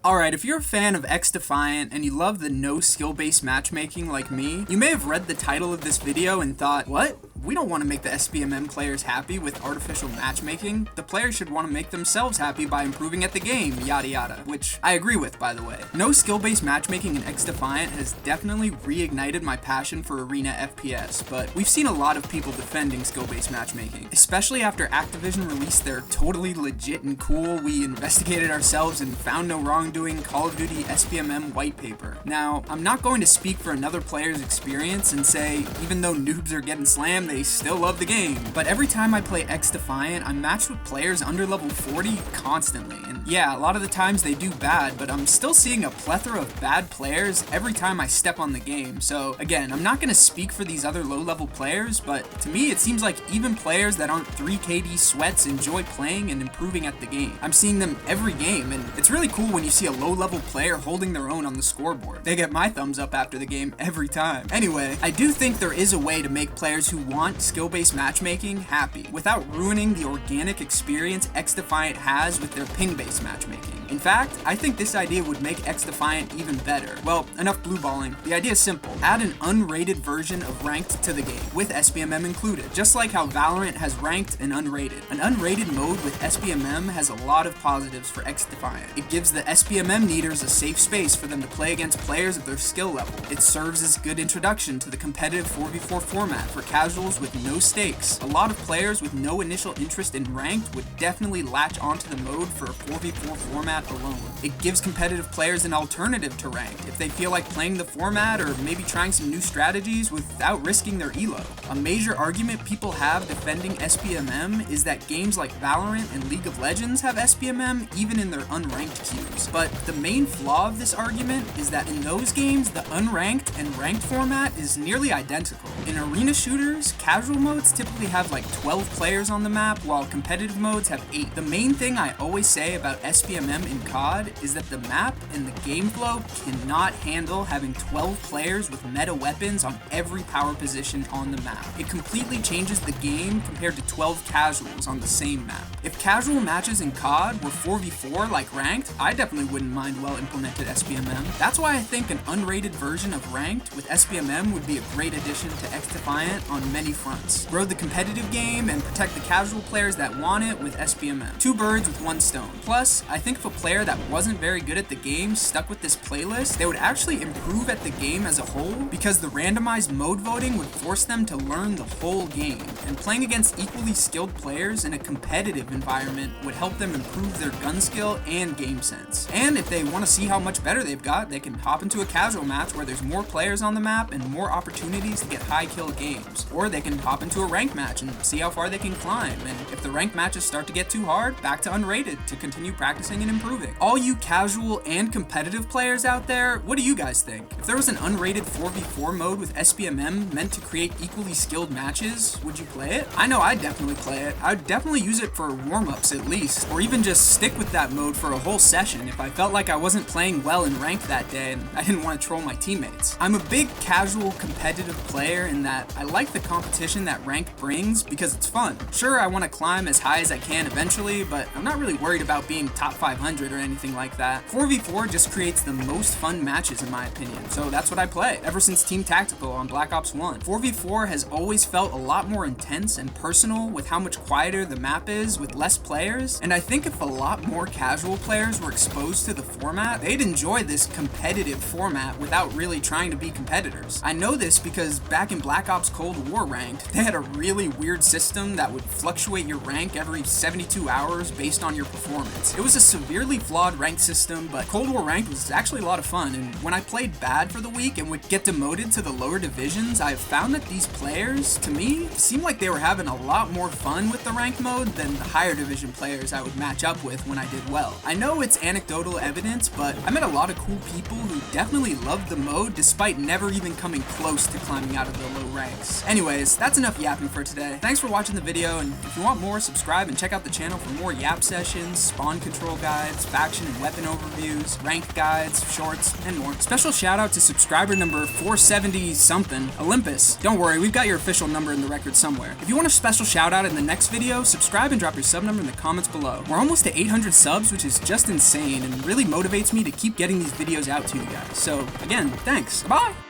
Alright, if you're a fan of XDefiant and you love the no skill-based matchmaking like me, you may have read the title of this video and thought, what? We don't want to make the SBMM players happy with artificial matchmaking. The players should want to make themselves happy by improving at the game, yada yada, which I agree with, by the way. No skill-based matchmaking in XDefiant has definitely reignited my passion for arena FPS, but we've seen a lot of people defending skill-based matchmaking, especially after Activision released their totally legit and cool, we investigated ourselves and found no wrongdoing Call of Duty SBMM white paper. Now, I'm not going to speak for another player's experience and say, even though noobs are getting slammed, they still love the game. But every time I play XDefiant, I'm matched with players under level 40 constantly. And yeah, a lot of the times they do bad, but I'm still seeing a plethora of bad players every time I step on the game. So again, I'm not going to speak for these other low-level players, but to me it seems like even players that aren't 3 KD sweats enjoy playing and improving at the game. I'm seeing them every game, and it's really cool when you see a low-level player holding their own on the scoreboard. They get my thumbs up after the game every time. Anyway, I do think there is a way to make players who want skill-based matchmaking happy without ruining the organic experience XDefiant has with their ping-based matchmaking. In fact, I think this idea would make XDefiant even better. Well, enough blue balling. The idea is simple. Add an unrated version of ranked to the game, with SBMM included, just like how Valorant has ranked and unrated. An unrated mode with SBMM has a lot of positives for XDefiant. It gives the SBMM needers a safe space for them to play against players of their skill level. It serves as a good introduction to the competitive 4v4 format for casuals with no stakes. A lot of players with no initial interest in ranked would definitely latch onto the mode for a 4v4 format alone. It gives competitive players an alternative to ranked if they feel like playing the format or maybe trying some new strategies without risking their elo. A major argument people have defending SBMM is that games like Valorant and League of Legends have SBMM even in their unranked queues. But the main flaw of this argument is that in those games, the unranked and ranked format is nearly identical. In arena shooters, casual modes typically have like 12 players on the map, while competitive modes have 8. The main thing I always say about SBMM in COD is that the map and the game flow cannot handle having 12 players with meta weapons on every power position on the map. It completely changes the game compared to 12 casuals on the same map. If casual matches in COD were 4v4 like ranked, I definitely wouldn't mind well-implemented SBMM. That's why I think an unrated version of ranked with SBMM would be a great addition to XDefiant on many fronts. Grow the competitive game and protect the casual players that want it with SBMM. 2 birds with 1 stone. Plus, I think if a player that wasn't very good at the game stuck with this playlist, they would actually improve at the game as a whole because the randomized mode voting would force them to learn the whole game, and playing against equally skilled players in a competitive environment would help them improve their gun skill and game sense. And if they want to see how much better they've got, they can hop into a casual match where there's more players on the map and more opportunities to get high kill games. Or they can hop into a ranked match and see how far they can climb, and if the ranked matches start to get too hard, back to unrated to continue practicing and improving. All you casual and competitive players out there, what do you guys think? If there was an unrated 4v4 mode with SBMM meant to create equally skilled matches, would you play it? I know I'd definitely play it. I'd definitely use it for warm-ups at least, or even just stick with that mode for a whole session if I felt like I wasn't playing well in ranked that day and I didn't want to troll my teammates. I'm a big casual competitive player in that I like the competition that ranked brings because it's fun. Sure, I want to climb as high as I can eventually, but I'm not really worried about being top 500 or anything like that. 4v4 just creates the most fun matches in my opinion, so that's what I play ever since Team Tactical on Black Ops 1. 4v4 has always felt a lot more intense and personal with how much quieter the map is with less players, and I think if a lot more casual players were exposed to the format, they'd enjoy this competitive format without really trying to be competitors. I know this because back in Black Ops Cold War ranked, they had a really weird system that would fluctuate your rank every 72 hours based on your performance. It was a severely flawed rank system, but Cold War ranked was actually a lot of fun, and when I played bad for the week and would get demoted to the lower divisions, I've found that these players, to me, seemed like they were having a lot more fun with the ranked mode than the higher division players I would match up with when I did well. I know it's anecdotal evidence, but I met a lot of cool people who definitely loved the mode despite never even coming close to climbing out of the low ranks. Anyways, that's enough yapping for today. Thanks for watching the video, and if you want more, subscribe and check out the channel for more yap sessions, spawn control guides, faction and weapon overviews, rank guides, shorts, and more. Special shout out to subscriber number 470 something, Olympus. Don't worry, we've got your official number in the record somewhere. If you want a special shout out in the next video, subscribe and drop your sub number in the comments below. We're almost to 800 subs, which is just insane and really motivates me to keep getting these videos out to you guys. So again, thanks. Bye!